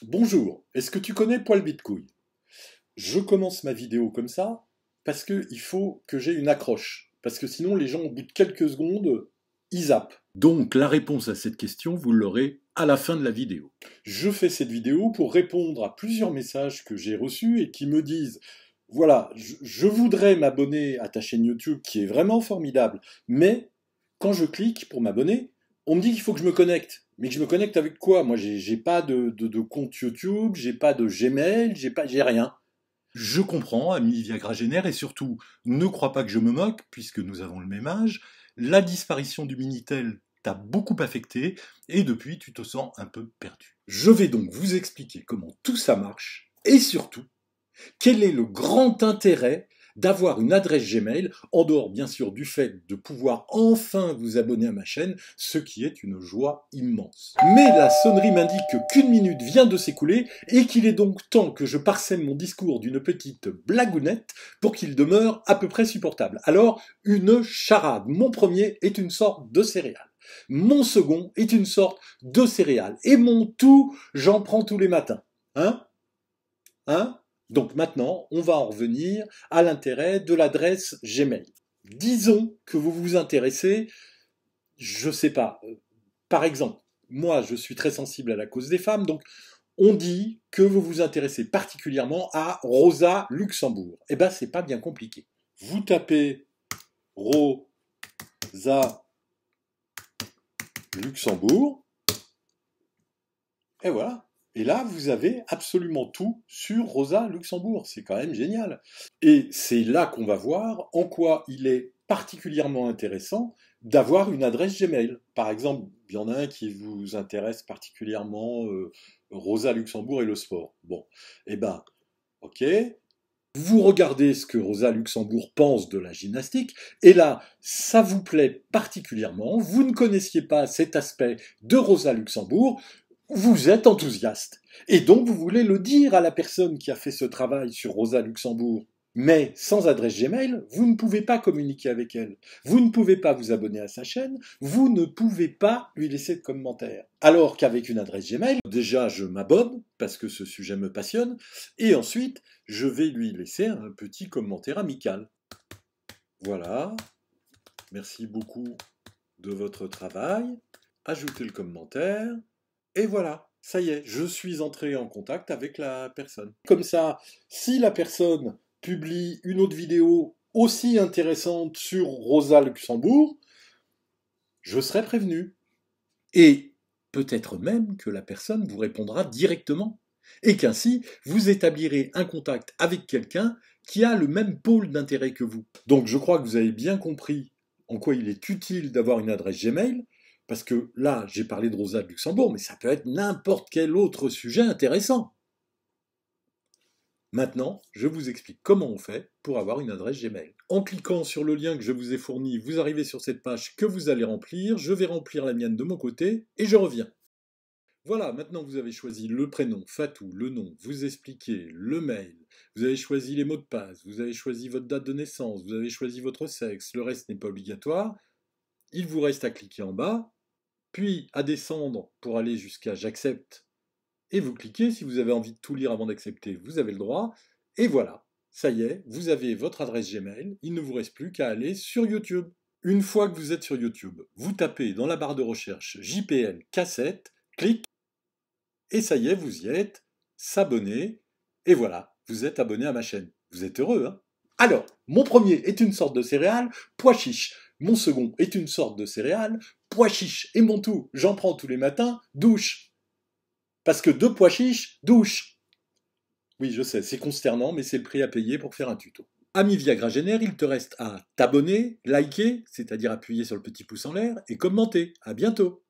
Bonjour, est-ce que tu connais Poil Bitcouille? Je commence ma vidéo comme ça parce qu'il faut que j'ai une accroche. Parce que sinon, les gens, au bout de quelques secondes, ils zappent. Donc, la réponse à cette question, vous l'aurez à la fin de la vidéo. Je fais cette vidéo pour répondre à plusieurs messages que j'ai reçus et qui me disent voilà, je voudrais m'abonner à ta chaîne YouTube qui est vraiment formidable, mais quand je clique pour m'abonner, on me dit qu'il faut que je me connecte. Mais que je me connecte avec quoi? Moi, j'ai pas de compte YouTube, j'ai pas de Gmail, j'ai rien. Je comprends, ami Viagra-génère, et surtout, ne crois pas que je me moque, puisque nous avons le même âge. La disparition du Minitel t'a beaucoup affecté, et depuis, tu te sens un peu perdu. Je vais donc vous expliquer comment tout ça marche, et surtout, quel est le grand intérêt d'avoir une adresse Gmail, en dehors bien sûr du fait de pouvoir enfin vous abonner à ma chaîne, ce qui est une joie immense. Mais la sonnerie m'indique qu'une minute vient de s'écouler et qu'il est donc temps que je parsème mon discours d'une petite blagounette pour qu'il demeure à peu près supportable. Alors, une charade. Mon premier est une sorte de céréale. Mon second est une sorte de céréale. Et mon tout, j'en prends tous les matins. Hein? Hein? Donc maintenant, on va en revenir à l'intérêt de l'adresse Gmail. Disons que vous vous intéressez, je sais pas, par exemple, moi je suis très sensible à la cause des femmes, donc on dit que vous vous intéressez particulièrement à Rosa Luxembourg. Eh ben c'est pas bien compliqué. Vous tapez Rosa Luxembourg, et voilà. Et là, vous avez absolument tout sur Rosa Luxembourg. C'est quand même génial. Et c'est là qu'on va voir en quoi il est particulièrement intéressant d'avoir une adresse Gmail. Par exemple, il y en a un qui vous intéresse particulièrement, Rosa Luxembourg et le sport. Bon, eh ben, ok. Vous regardez ce que Rosa Luxembourg pense de la gymnastique, et là, ça vous plaît particulièrement, vous ne connaissiez pas cet aspect de Rosa Luxembourg, vous êtes enthousiaste. Et donc vous voulez le dire à la personne qui a fait ce travail sur Rosa Luxembourg. Mais sans adresse Gmail, vous ne pouvez pas communiquer avec elle. Vous ne pouvez pas vous abonner à sa chaîne. Vous ne pouvez pas lui laisser de commentaires. Alors qu'avec une adresse Gmail, déjà je m'abonne parce que ce sujet me passionne. Et ensuite, je vais lui laisser un petit commentaire amical. Voilà. Merci beaucoup de votre travail. Ajoutez le commentaire. Et voilà, ça y est, je suis entré en contact avec la personne. Comme ça, si la personne publie une autre vidéo aussi intéressante sur Rosa Luxembourg, je serai prévenu. Et peut-être même que la personne vous répondra directement. Et qu'ainsi, vous établirez un contact avec quelqu'un qui a le même pôle d'intérêt que vous. Donc je crois que vous avez bien compris en quoi il est utile d'avoir une adresse Gmail, parce que là, j'ai parlé de Rosa Luxembourg, mais ça peut être n'importe quel autre sujet intéressant. Maintenant, je vous explique comment on fait pour avoir une adresse Gmail. En cliquant sur le lien que je vous ai fourni, vous arrivez sur cette page que vous allez remplir, je vais remplir la mienne de mon côté, et je reviens. Voilà, maintenant vous avez choisi le prénom, Fatou, le nom, vous expliquez, le mail, vous avez choisi les mots de passe, vous avez choisi votre date de naissance, vous avez choisi votre sexe, le reste n'est pas obligatoire. Il vous reste à cliquer en bas, puis à descendre pour aller jusqu'à j'accepte, et vous cliquez, si vous avez envie de tout lire avant d'accepter, vous avez le droit, et voilà, ça y est, vous avez votre adresse Gmail, il ne vous reste plus qu'à aller sur YouTube. Une fois que vous êtes sur YouTube, vous tapez dans la barre de recherche JPL cassette, clic, et ça y est, vous y êtes, s'abonner, et voilà, vous êtes abonné à ma chaîne. Vous êtes heureux, hein? Alors, mon premier est une sorte de céréale, pois chiche. Mon second est une sorte de céréale, pois chiche. Et mon tout, j'en prends tous les matins, douche. Parce que deux pois chiches, douche. Oui, je sais, c'est consternant, mais c'est le prix à payer pour faire un tuto. Ami Viagra-génère, il te reste à t'abonner, liker, c'est-à-dire appuyer sur le petit pouce en l'air, et commenter. À bientôt!